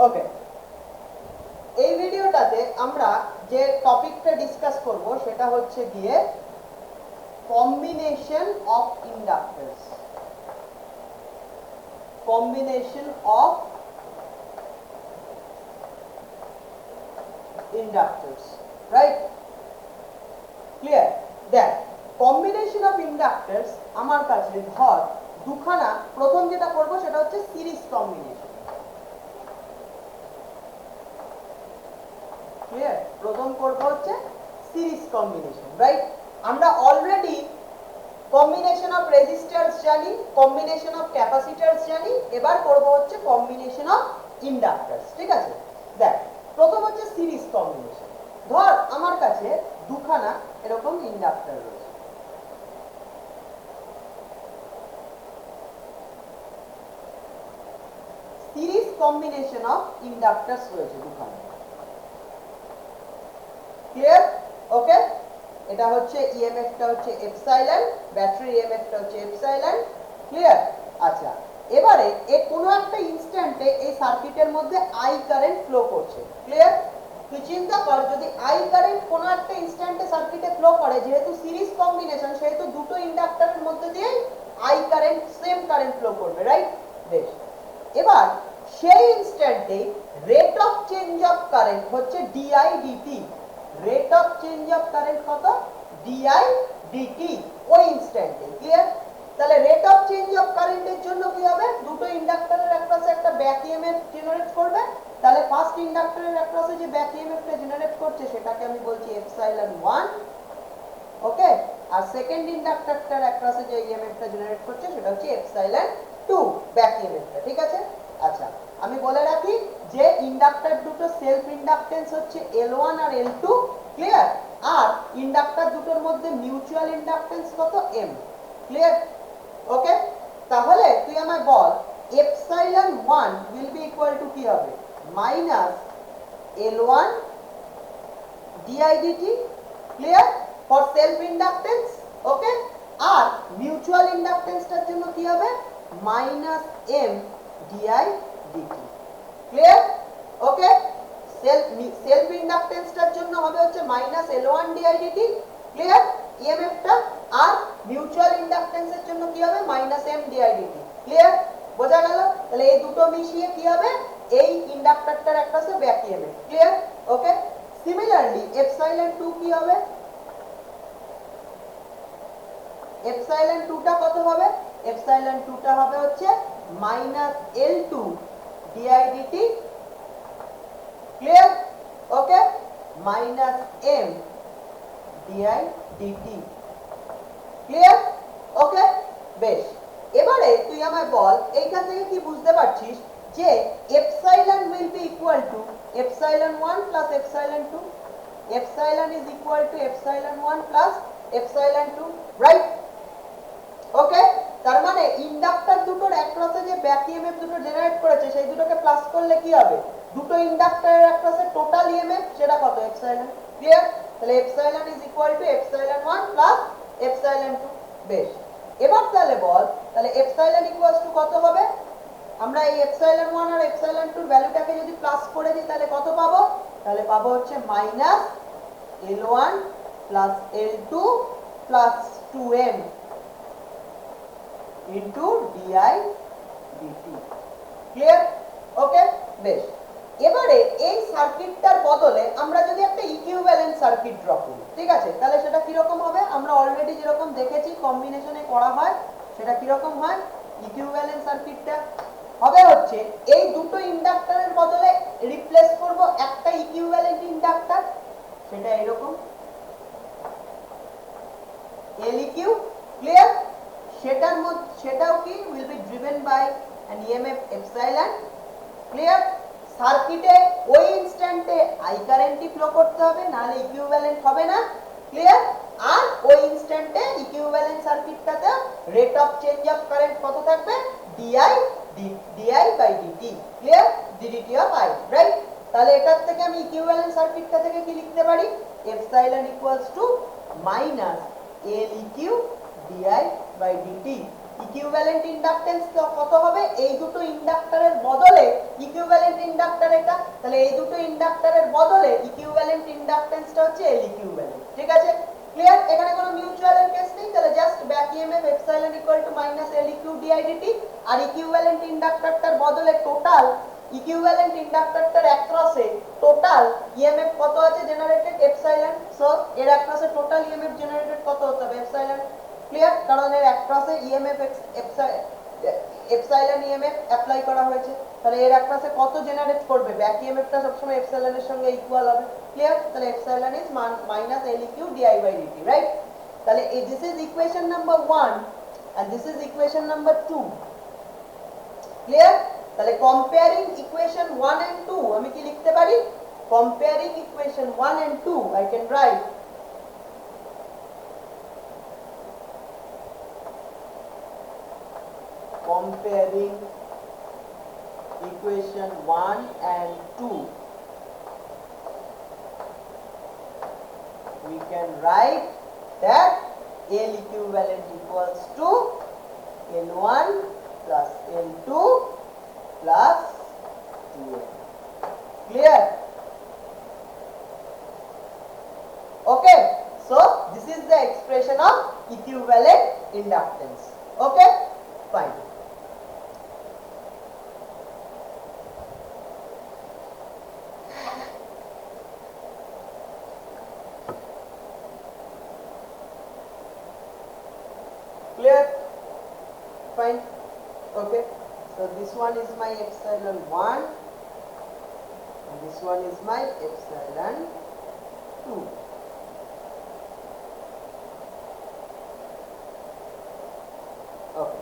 ওকে, এই ভিডিওটাতে আমরা যে টপিকটা ডিসকাস করব সেটা হচ্ছে গিয়ে combination of inductors. Combination of inductors, right? Clear? দেখ, কম্বিনেশন অফ ইন্ডাক্টরস আমার কাছে ধর দুখানা, প্রথম যেটা করব সেটা হচ্ছে সিরিজ কম্বিনেশন। ক্লিয়ার? প্রথম করব হচ্ছে সিরিজ কম্বিনেশন, রাইট? আমরা অলরেডি কম্বিনেশন অফ রেজিস্টার্স জানি, কম্বিনেশন অফ ক্যাপাসিটরস জানি, এবার করব হচ্ছে কম্বিনেশন অফ ইন্ডাক্টরস। ঠিক আছে? দেখ, প্রথম হচ্ছে সিরিজ কম্বিনেশন। ধর আমার কাছে দুখানা এরকম ইন্ডাক্টর রয়েছে, সিরিজ কম্বিনেশন অফ ইন্ডাক্টরস রয়েছে দুখানা। ক্লিয়ার? ওকে, এটা হচ্ছে ইএমএফটা হচ্ছে এপসাইলন, ব্যাটারি ইএমএফটা হচ্ছে এপসাইলন। ক্লিয়ার? আচ্ছা, এবারে এই কোনো একটা ইনস্ট্যান্টে এই সার্কিটের মধ্যে আই কারেন্ট ফ্লো করছে। ক্লিয়ার? তুই চিন্তা কর, যদি আই কারেন্ট কোনো একটা ইনস্ট্যান্টে সার্কিটে ফ্লো করে, যেহেতু সিরিজ কম্বিনেশন সেহেতু দুটো ইন্ডাক্টরের মধ্যে দিয়ে I current, same current flow করবে, রাইট? বেশ, এবার সেই ইনস্ট্যান্টে rate of change of current হচ্ছে DI DT. Rate of change of current কত? ডিআই ডিটি ওই ইনস্ট্যান্টে। ক্লিয়ার? তাহলে রেট অফ চেঞ্জ অফ কারেন্টের জন্য কি হবে? দুটো ইন্ডাক্টরের একপাশে একটা ব্যাক ইএমএফ জেনারেট করবে। তাহলে ফার্স্ট ইন্ডাক্টরের একপাশে যে ব্যাক ইএমএফটা জেনারেট করছে সেটাকে আমি বলছি এপসাইলন 1। ওকে, আর সেকেন্ড ইন্ডাক্টরটার একপাশে যে ইএমএফটা জেনারেট করছে সেটা হচ্ছে এপসাইলন 2 ব্যাক ইএমএফটা। ঠিক আছে? আচ্ছা, আমি বলে রাখি যে ইন্ডাক্টর দুটো সেলফ ইন্ডাক্টেন্স হচ্ছে L1 আর L2। ক্লিয়ার? আর ইন্ডাক্টর দুটোর মধ্যে মিউচুয়াল ইন্ডাক্টেন্স কত? M। ক্লিয়ার? ওকে, তাহলে তুই আমায় বল epsilon 1 will be equal to কি হবে? Minus L1 didt। Clear? For self inductance. Okay, আর মিউচুয়াল ইন্ডাক্টেন্সটার জন্য কি হবে? Minus M didt। Clear? Okay, self ইন্ডাক্টেন্সটার জন্য হবে হচ্ছে মাইনাস L1 didt। ক্লিয়ার? ইএমএফটা। আর মিউচুয়াল ইন্ডাক্টেন্সের জন্য কি হবে? Minus M didt। ক্লিয়ার? বোঝা গেল? তাহলে এই দুটো মিশিয়ে কি হবে? এই ইন্ডাক্টরটার একপাশে ব্যাক ইএমএফ। ক্লিয়ার? ওকে, সিমিলারলি এপসাইলন 2 কি হবে? এপসাইলন 2টা কত হবে? এপসাইলন 2টা হবে হচ্ছে মাইনাস L2 didt। ক্লিয়ার? ওকে, minus M didt। Clear? Okay, বেশ, এবারে তুই আমায় বল এইখান থেকে কি বুঝতে পারছিস যে epsilon will be equal to epsilon 1 plus epsilon 2। epsilon is equal to epsilon 1 plus epsilon 2, right? ওকে, তার মানে ইন্ডাক্টর দুটোর একপাশে যে ব্যাক ইএমএফ দুটো জেনারেট করেছে সেই দুটোকে প্লাস করলে কি হবে? দুটো ইন্ডাক্টরের একপাশে টোটাল ইএমএফ সেটা কত? এপসাইলন। ক্লিয়ার? তাহলে epsilon is equal to epsilon 1 plus epsilon 2। বেশ, এবার তাহলে বল, তাহলে এপসাইলন ইকুয়ালস টু কত হবে? আমরা এই এপসাইলন 1 আর এপসাইলন 2 এর ভ্যালুটাকে যদি প্লাস করে দিই তাহলে কত পাবো? তাহলে পাবো হচ্ছে minus L1 plus L2 plus 2M into DI DT. Clear? Okay, বেশ, এবারে এই সার্কিটটার বদলে আমরা যদি একটা ইকুইভ্যালেন্ট সার্কিট ড্র করি, ঠিক আছে, তাহলে সেটা কি রকম হবে? আমরা অলরেডি যেরকম দেখেছি কম্বিনেশনে করা হয় সেটা কি রকম হয়? ইকুইভ্যালেন্ট সার্কিটটা হবে হচ্ছে এই দুটো ইন্ডাক্টরের বদলে রিপ্লেস করব একটা ইকুইভ্যালেন্ট ইন্ডাক্টর, সেটা এরকম Leq। ক্লিয়ার? সেটাও কি will be driven by an EMF epsilon। Clear? সার্কিটে ওই ইনস্ট্যান্টে আই কারেন্টই ফ্লো করতে হবে, নাহলে ইকুইভ্যালেন্ট হবে না। ক্লিয়ার? আর ওই ইনস্ট্যান্টে ইকুইভ্যালেন্ট সার্কিটটাতে rate of change of current কত থাকবে? DI by DT. Clear? DDT of I, right? তাহলে এটার থেকে আমি ইকুইভ্যালেন্ট সার্কিটটা থেকে কি লিখতে পারি? Epsilon equals to minus Leq D I by D T. Equivalent inductance কত হবে, এই দুটো ইন্ডাক্টরের বদলে ইকুইভ্যালেন্ট ইন্ডাক্টর এটা, তাহলে এই দুটো ইন্ডাক্টরের বদলে ইকুইভ্যালেন্ট ইন্ডাকটেন্সটা হচ্ছে L ইকুইভ্যালেন্ট। ঠিক আছে, ক্লিয়ার? এখানে কোনো মিউচুয়াল এর কেস নেই, তাহলে just back EMF epsilon equal to minus L EQ DI DT, আর ইকুইভ্যালেন্ট ইন্ডাক্টরটার বদলে টোটাল ইকুইভ্যালেন্ট ইন্ডাক্টরটার অ্যাক্রসে টোটাল ইএমএফ কত আছে জেনারেটেড, এপসাইলন। সো এর অ্যাক্রসে টোটাল ইএমএফ জেনারেটেড কত হতে হবে, এপসাইলন। ক্লিয়ার? কারণ এর অ্যাক্রসে ইএমএফ এপসাইলন ইএমএফ অ্যাপ্লাই করা হয়েছে, তাহলে এর অ্যাক্রসে কত জেনারেট করবে, ব্যাক ইএমএফটা সবসময় এপসাইলনের সঙ্গে ইকুয়াল হবে। ক্লিয়ার? তাহলে epsilon is minus L EQ DI by DT, right? তাহলে this is equation number 1 and this is equation number 2. Clear? তাহলে কম্পেয়ারিং ইকুয়েশন 1 and 2 আমি কি লিখতে পারি, comparing equation 1 and 2 I can write comparing equation 1 and 2, we can write that L equivalent equals to L1 plus L2 plus 2L. Clear? Okay, so this is the expression of equivalent inductance. Okay, fine. Clear? Fine. Okay, so this one is my epsilon 1 and this one is my epsilon 2. Okay.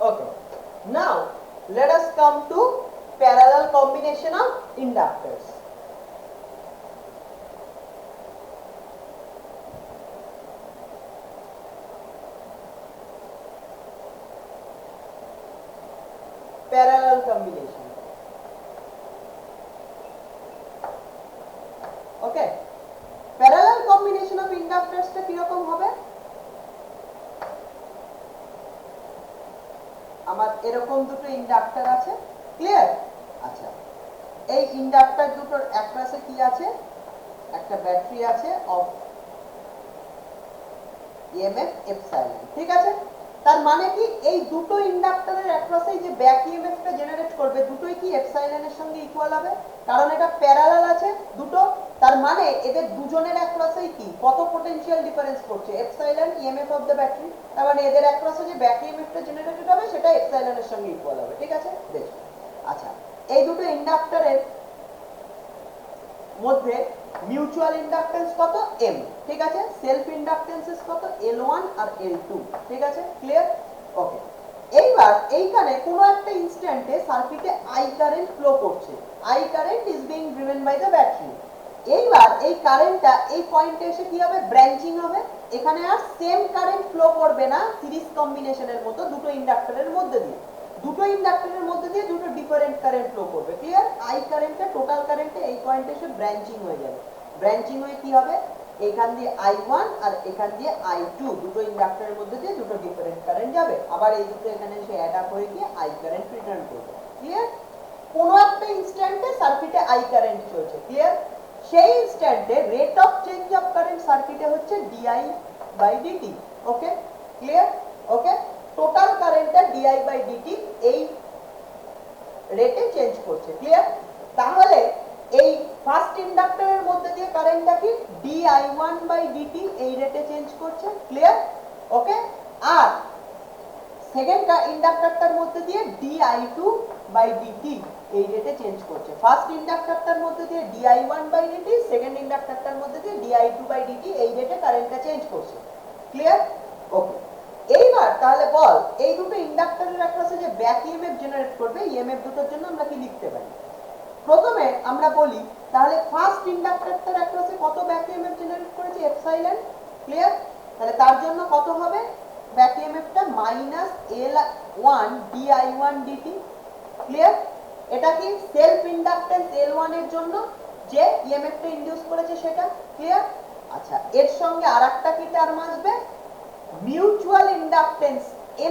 Okay, now let us come to parallel combination of inductors. Parallel combination. Okay, parallel combination of inductors টা কি রকম হবে, আমার এরকম দুটো inductor আছে। Clear? আচ্ছা, এই ইন্ডাক্টর দুটোর একপাশে কি আছে, একটা ব্যাটারি আছে অফ ইএমএফ এপসাইলন। ঠিক আছে, তার মানে কি এই দুটো ইন্ডাক্টরের একপাশে যে ব্যাক ইএমএফটা জেনারেট করবে দুটোই কি এপসাইলনের সঙ্গে ইকুয়াল হবে, কারণ এটা প্যারালাল আছে দুটো, তার মানে এদের দুজনের একপাশেই কি কত পটেনশিয়াল ডিফারেন্স করছে, epsilon EMF of the battery, তার মানে এদের একপাশে যে ব্যাক ইএমএফটা জেনারেটেড হবে সেটা এপসাইলনের সঙ্গে ইকুয়াল হবে। ঠিক আছে, বেশ। আচ্ছা, এই দুটো ইন্ডাক্টরের মধ্যে মিউচুয়াল ইন্ডাকটেন্স কত, M। ঠিক আছে, সেলফ ইন্ডাকটেন্সেস কত, L1 আর L2। ঠিক আছে, ক্লিয়ার? ওকে, এইবার এইখানে কোনো একটা ইনস্ট্যান্টে সার্কিটে I কারেন্ট ফ্লো করছে, I current is being driven by the battery. এইবার এই কারেন্টটা এই পয়েন্টে এসে কি হবে, ব্রাঞ্চিং হবে। এখানে আর সেম কারেন্ট ফ্লো করবে না সিরিজ কম্বিনেশনের মতো দুটো ইন্ডাক্টরের মধ্যে দিয়ে, দুটো ইন্ডাক্টরের মধ্যে দিয়ে দুটো ডিফারেন্ট কারেন্ট ফ্লো করবে। ক্লিয়ার? I কারেন্টটা টোটাল কারেন্টে এই পয়েন্টে এসে ব্রাঞ্চিং হয়ে যাবে, ব্রাঞ্চিং হয়ে কি হবে, এখান দিয়ে I1 আর এখান দিয়ে I2 দুটো ইন্ডাক্টরের মধ্যে দিয়ে দুটো ডিফারেন্ট কারেন্ট যাবে, আবার এই দুটো এখানে এসে অ্যাড আপ হয়ে গিয়ে I কারেন্ট রিটার্ন করবে। ক্লিয়ার? কোনো একটা ইনস্ট্যান্টে সার্কিটে I কারেন্ট চলছে। ক্লিয়ার? সেই ইনস্ট্যান্টে rate of change of current সার্কিটে হচ্ছে DI by DT। Okay, clear? Okay, total কারেন্টটা DI বাই DT এই রেটে চেঞ্জ করছে। ক্লিয়ার? তাহলে এই ফার্স্ট ইন্ডাক্টরের মধ্যে দিয়ে কারেন্টটা কি DI1 বাই DT এই রেটে চেঞ্জ করছে। ক্লিয়ার? ওকে, আর সেকেন্ড ইন্ডাক্টরটার মধ্যে দিয়ে DI2 বাই DT এই রেটে চেঞ্জ করছে। ফার্স্ট ইন্ডাক্টরটার মধ্যে দিয়ে DI1 বাই DT, সেকেন্ড ইন্ডাক্টরটার মধ্যে দিয়ে DI2 বাই DT এই রেটে কারেন্টটা চেঞ্জ করছে। ক্লিয়ার? ওকে, এইবার তাহলে বল এই দুটো ইন্ডাক্টরের একপাশে যে ব্যাক ইএমএফ জেনারেট করবে, ইএমএফ দুটোর জন্য আমরা কি লিখতে পারি, প্রথমে আমরা বলি তাহলে ফার্স্ট ইন্ডাক্টরটার একপাশে কত ব্যাক ইএমএফ জেনারেট করেছে, এপসাইলন। ক্লিয়ার? তাহলে তার জন্য কত হবে, ব্যাক ইএমএফটা minus L1 DI1 DT। Clear? এটা কি সেলফ ইন্ডাকটেন্স L1 এর জন্য যে ইএমএফ টা ইনডিউস করেছে সেটা, ক্লিয়ার? আচ্ছা, এর সঙ্গে আরেকটা কি টার্ম আসবে, মিউচুয়াল ইন্ডাকটেন্স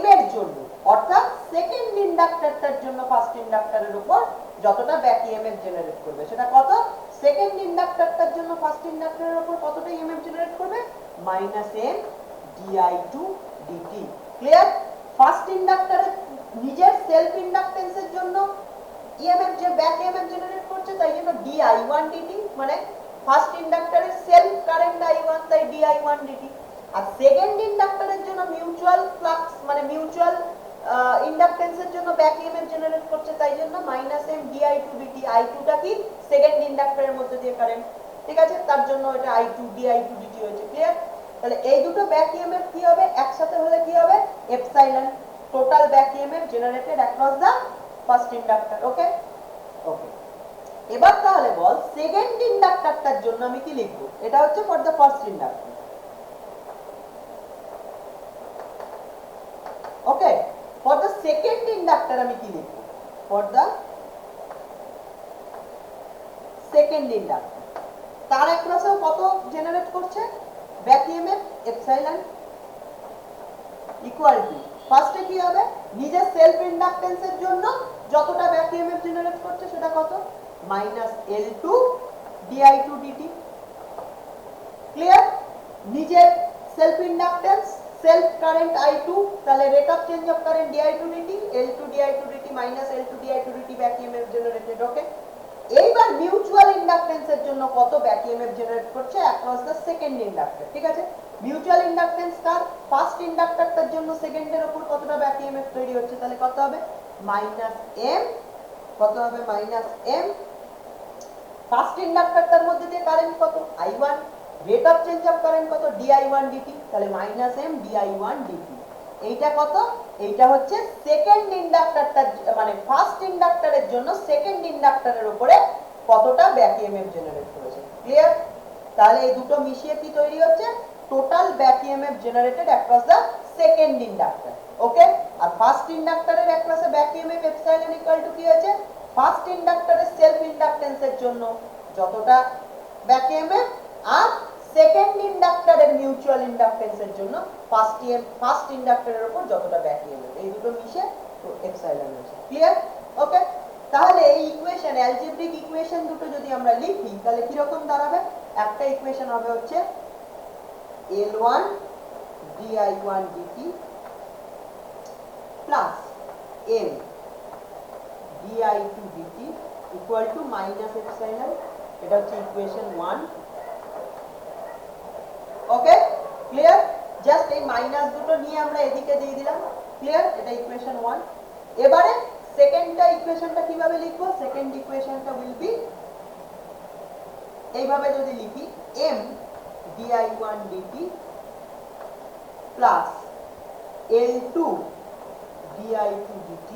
M এর জন্য, অর্থাৎ সেকেন্ড ইন্ডাক্টরটার জন্য ফার্স্ট ইন্ডাক্টরের উপর যতটা ব্যাক ইএমএফ জেনারেট করবে সেটা কত, সেকেন্ড ইন্ডাক্টরটার জন্য ফার্স্ট ইন্ডাক্টরের উপর কতটা ইএমএফ জেনারেট করবে, -m di2 dt, clear? First ইন্ডাক্টরের নিজের সেলফ ইন্ডাকটেন্সের জন্য ইএমএফ যে ব্যাক ইএমএফ জেনারেট করছে তাই জন্য di1 dt, মানে ফার্স্ট ইন্ডাক্টরের সেলফ কারেন্ট i1 তাই di1 dt। আর সেকেন্ড ইন্ডাক্টরের জন্য মিউচুয়াল ফ্লাক্স মানে মিউচুয়াল ইন্ডাকটেন্সের জন্য ব্যাক ইএমএফ জেনারেট করছে তাই জন্য -m di2 dt। i2 টা কি সেকেন্ড ইন্ডাক্টরের মধ্যে দিয়ে কারেন্ট, ঠিক আছে, তার জন্য এটা i2 di2 dt হয়েছে, ক্লিয়ার? তাহলে এই দুটো ব্যাক ইএমএফ কি হবে, একসাথে হলে কি হবে, epsilon, total back EMF generated across the first inductor. Okay okay, এবার তাহলে বল সেকেন্ড ইন্ডাক্টরটার জন্য আমি কি লিখব, এটা হচ্ছে for the first inductor. Okay, for the second inductor আমি কি লিখব, ফর দা সেকেন্ড ইন্ডাক্টর তার অ্যাক্রসে কত জেনারেট করছে back EMF, epsilon equal two, ফার্স্টে কি হবে, নিজের সেলফ ইন্ডাকটেন্সের জন্য যতটা ব্যাক ইএমএফ জেনারেট করছে সেটা কত, -L2 di2 dt, ক্লিয়ার? নিজের self inductance, self current i2, তাহলে rate of change of current di2 dt, L2 di2 dt -L2 di2 dt back EMF generated. Okay, এইবার মিউচুয়াল ইন্ডাকটেন্সের জন্য কত ব্যাক ইএমএফ জেনারেট করছে অ্যাক্রস দা সেকেন্ড ইন্ডাক্টর, ঠিক আছে? Mutual inductance কার, first ইন্ডাক্টরটার জন্য সেকেন্ডের উপর কতটা ব্যাক ইএমএফ তৈরি হচ্ছে, তাহলে কত হবে, -m, কত হবে, -m, ফার্স্ট ইন্ডাক্টরটার মধ্যে দিয়ে কারেন্ট কত, i1, rate of change of current কত, di1 dt, তাহলে -m di1 dt। এইটা কত, এইটা হচ্ছে সেকেন্ড ইন্ডাক্টরটা মানে ফার্স্ট ইন্ডাক্টরের জন্য সেকেন্ড ইন্ডাক্টরের উপরে কতটা ব্যাক ইএমএফ জেনারেট করেছে, ক্লিয়ার? তাহলে এই দুটো মিশিয়ে কি তৈরি হচ্ছে, total back EMF generated across the second inductor. Okay, আর ফার্স্ট ইন্ডাক্টরের অ্যাক্রসে back EMF epsilon equal to কি হয়েছে, ফার্স্ট ইন্ডাক্টরের সেলফ ইন্ডাকটেন্সের জন্য যতটা ব্যাক ইএমএফ আর সেকেন্ড ইন্ডাক্টরের মিউচুয়াল ইন্ডাকটেন্সের জন্য ফার্স্ট ইন্ডাক্টরের উপর যতটা ব্যাক ইএমএফ, এই দুটো মিশে তো এপসাইলন হয়েছে, ক্লিয়ার? ওকে, তাহলে এই ইকুয়েশন, অ্যালজেব্রিক ইকুয়েশন দুটো যদি আমরা লিখি তাহলে কি রকম দাঁড়াবে, একটা ইকুয়েশন হবে হচ্ছে L1 di1 dt plus m di2 dt equal to minus epsilon, এটা হচ্ছে ইকুয়েশন 1। ওকে, ক্লিয়ার? জাস্ট এই মাইনাস দুটো নিয়ে আমরা এদিকে দিয়ে দিলাম, ক্লিয়ার? এটা ইকুয়েশন 1। এবারে সেকেন্ডটা ইকুয়েশনটা কিভাবে লিখবো, সেকেন্ড ইকুয়েশনটা উইল বি এইভাবে যদি লিখি, m di1 dt plus L2 di2 dt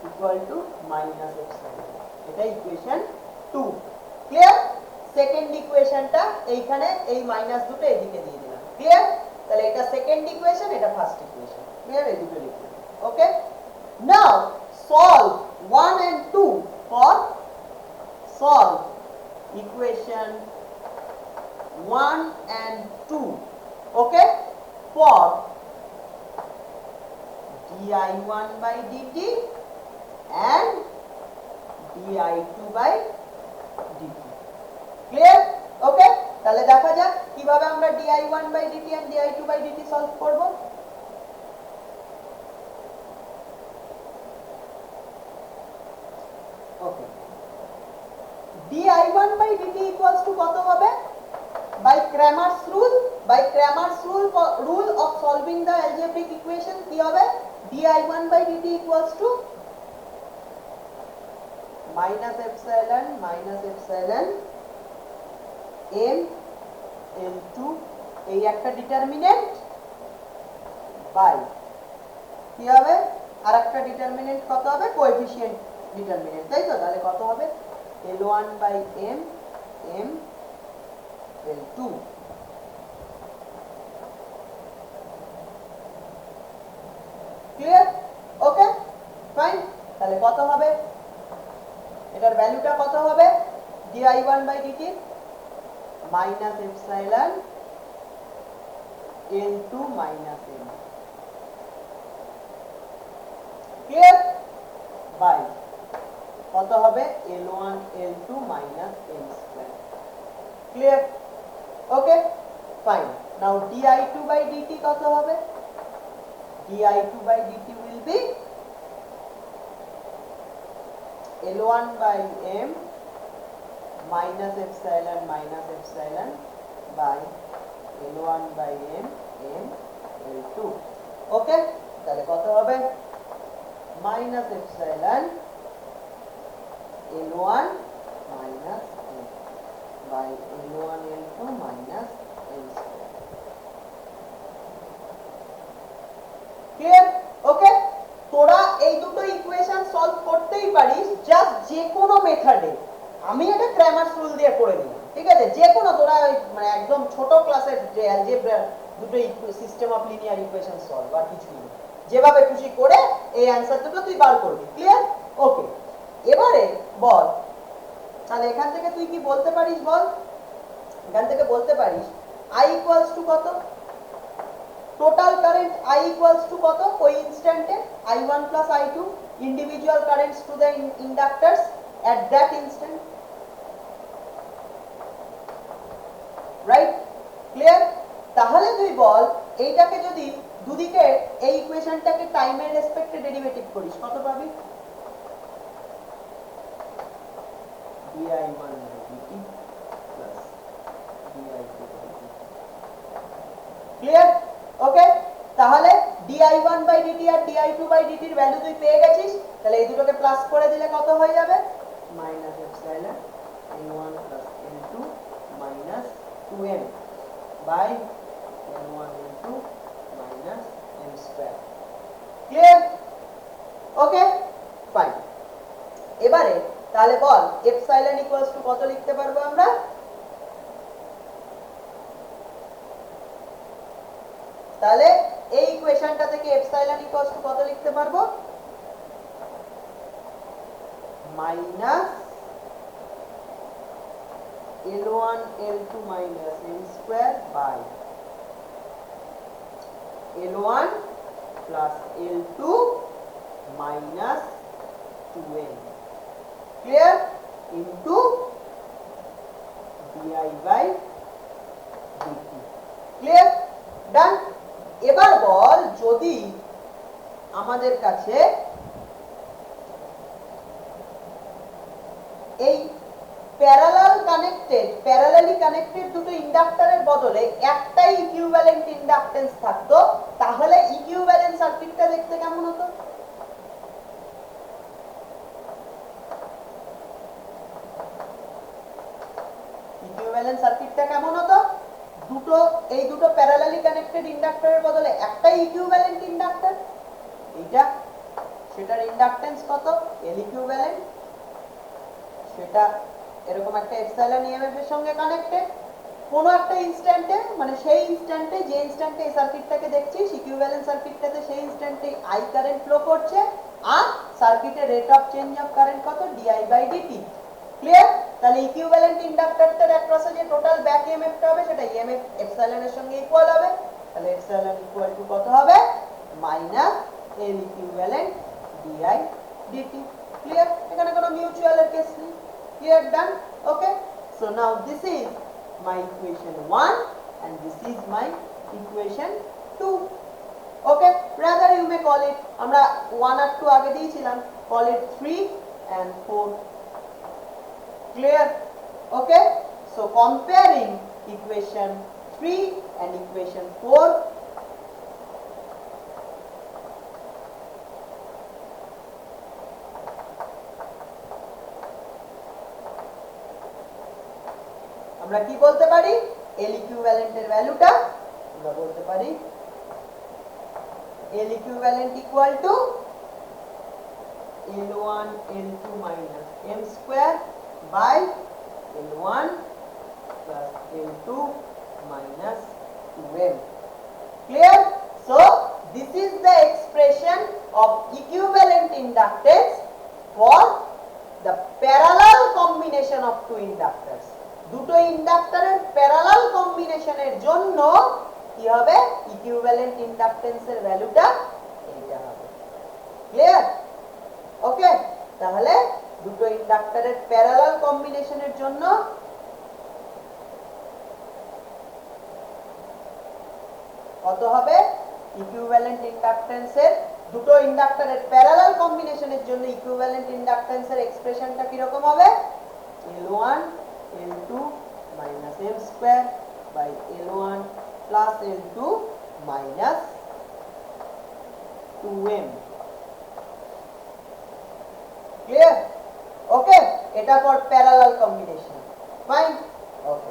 equal to minus epsilon, এটা ইকুয়েশন 2, ক্লিয়ার? সেকেন্ড ইকুয়েশনটা এইখানে এই মাইনাস দুটো এদিকে দিয়ে দিলাম, ক্লিয়ার? তাহলে এটা সেকেন্ড ইকুয়েশন, এটা ফার্স্ট ইকুয়েশন, ক্লিয়ার? এই দুটো লিখলাম। ওকে, নাও solve 1 and 2 for solve equation 1 and 2, okay, for di1 by dt and di2 by dt, clear? okay, তাহলে দেখা যাক কিভাবে আমরা di1 by dt and di2 by dt solve করব। okay, di1 by dt equals to কত হবে, by Cramer's rule of solving the algebraic equation কি হবে, di1 by dt equals to minus epsilon m L2, এই একটা determinant by কি হবে, আর একটা ডিটারমিনেন্ট কত হবে, কোএফিশিয়েন্ট ডিটারমিনেন্ট, তাই তো? তাহলে কত হবে, L1 by m L2, clear? Okay, fine. তাহলে কত হবে, এটার ভ্যালুটা কত হবে di1/dt minus epsilon L2 minus M clear by কত হবে L1 L2 minus M square clear okay fine now di2/dt কত হবে di2/dt will be L1 by M minus epsilon by L1 by M L2 ওকে তাহলে কত হবে minus epsilon L1 minus M by L1 L2 minus M square clear okay তোরা এই দুটো equation solve করতেই পারিস জাস্ট যে কোনো মেথডে আমি এটা ক্র্যামারস রুল দিয়ে করে দিই ঠিক আছে যে কোনো তোরা মানে একদম ছোট ক্লাসের যে অ্যালজেব্রা দুটো system of linear equation solve আর কিছু না যেভাবে খুশি করে এই অ্যানসার দুটো তুই বার করবি ক্লিয়ার ওকে এবারে বল তাহলে এখান থেকে তুই কি বলতে পারিস বল এখান থেকে বলতে পারিস I ইকুয়ালস টু কত total current I equals to কত ওই ইনস্ট্যান্টে I1 plus I2 individual currents to the inductors at that instant right clear তাহলে তুই বল এইটাকে যদি দুদিকে এই ইকুয়েশনটাকে টাইমের রেসপেক্টে ডেরিভেটিভ করিস কত পাবি di1/dt plus di2/dt clear okay তাহলে di1/dt আর di2/dt এর ভ্যালু তুই পেয়ে গেছিস তাহলে এই দুটোকে প্লাস করে দিলে কত হয়ে যাবে minus epsilon L1 plus L2 minus 2M by L1 L2 minus M square clear okay fine এবারে তাহলে বল epsilon equals to কত লিখতে পারবো আমরা তাহলে এই ইকুয়েশনটা থেকে epsilon equals to কত লিখতে পারবো minus L1 L2 minus M square by L1 plus L2 minus 2M clear into di/dt clear done এবার বল যদি আমাদের কাছে এই প্যারালালি কানেক্টেড দুটো ইন্ডাক্টরের বদলে একটাই ইকুইভ্যালেন্ট ইন্ডাক্টেন্স থাকতো তাহলে ইকুইভ্যালেন্ট সার্কিটটা দেখতে কেমন হতো ইকুইভ্যালেন্ট সার্কিটটা কেমন হতো এই দুটো প্যারালালি কানেক্টেড ইন্ডাক্টরের বদলে একটাই ইকুইভ্যালেন্ট ইন্ডাক্টর এইটা সেটার ইন্ডাক্টেন্স কত L ইকুইভ্যালেন্ট সেটা এরকম একটা এপসাইলন ইএমএফ এর সঙ্গে কানেক্টেড কোন একটা ইনস্ট্যান্টে মানে সেই ইনস্ট্যান্টে যে ইনস্ট্যান্টে এই সার্কিটটাকে দেখছিস ইকুইভ্যালেন্ট সার্কিটটাতে সেই ইনস্ট্যান্টে I কারেন্ট ফ্লো করছে আর সার্কিটের rate of change of current কত di/dt ক্লিয়ার তাহলে ইকুইভ্যালেন্ট ইন্ডাক্টরটার অ্যাক্রসে যে টোটাল ব্যাক ইএমএফটা হবে সেটা ইএমএফ এপসাইলন এর সঙ্গে ইকুয়াল হবে তাহলে এপসাইলন ইকুয়াল টু কত হবে minus L equivalent di/dt clear এখানে কোনো মিউচুয়াল এর কেস নেই clear done okay so now this is my equation 1 and this is my equation 2 okay rather you may call it আমরা 1 আর 2 আগে দিয়েছিলাম call it 3 and 4 clear okay so comparing equation 3 and equation 4 আমরা কি বলতে পারি L equivalent এর ভ্যালুটা আমরা বলতে পারি L equivalent equal to L1 L2 minus M square by L1 plus L2 minus 2M clear so this is the expression of equivalent inductance for the parallel combination of two inductors, দুটো ইন্ডাক্টরের parallel কম্বিনেশনের জন্য কি হবে, equivalent ইন্ডাকটেন্সের ভ্যালুটা এইটা হবে। Clear? Okay, তাহলে দুটো ইন্ডাক্টরের প্যারালাল কম্বিনেশনের জন্য কত হবে, ইকুইভ্যালেন্ট ইন্ডাকটেন্সের, দুটো ইন্ডাক্টরের প্যারালাল কম্বিনেশনের জন্য ইকুইভ্যালেন্ট ইন্ডাকটেন্সের এক্সপ্রেশনটা কি রকম হবে, L1 L2 minus M square by L1 plus L2 minus 2M। Clear? Okay, এটা for parallel combination. Fine, okay.